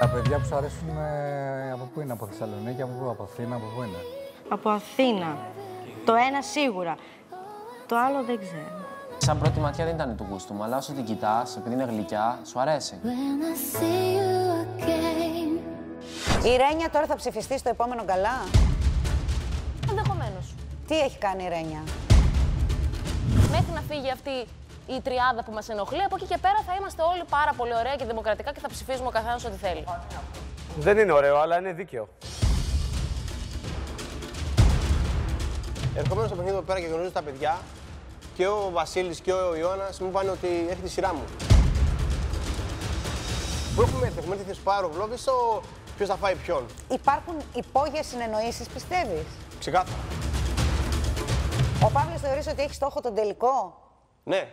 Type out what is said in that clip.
Τα παιδιά που σου αρέσουν από πού είναι, από Θεσσαλονίκη, από πού, από Αθήνα, από πού είναι? Από Αθήνα. Το ένα σίγουρα. Το άλλο δεν ξέρω. Σαν πρώτη ματιά δεν ήταν του γούστου μου, αλλά όσο την κοιτάς, επειδή είναι γλυκιά, σου αρέσει. Η Ρένια τώρα θα ψηφιστεί στο επόμενο γκαλά. Ενδεχομένως. Τι έχει κάνει η Ρένια? Μέχρι να φύγει αυτή η τριάδα που μας ενοχλεί, από εκεί και πέρα θα είμαστε όλοι πάρα πολύ ωραία και δημοκρατικά και θα ψηφίζουμε ο καθένας ό,τι θέλει. Δεν είναι ωραίο, αλλά είναι δίκαιο. Ερχόμενο στο παιχνίδι εδώ πέρα και γνωρίζω τα παιδιά, και ο Βασίλης και ο Ιώνας μου είπαν ότι έχει τη σειρά μου. Πού έχουμε έρθει, θα σου πάρω βλόγες, ποιος θα φάει ποιον. Υπάρχουν υπόγειες συνεννοήσεις, πιστεύεις? Ξεκάθαρα. Ο Παύλος θεωρείς ότι έχει στόχο τον τελικό? Ναι.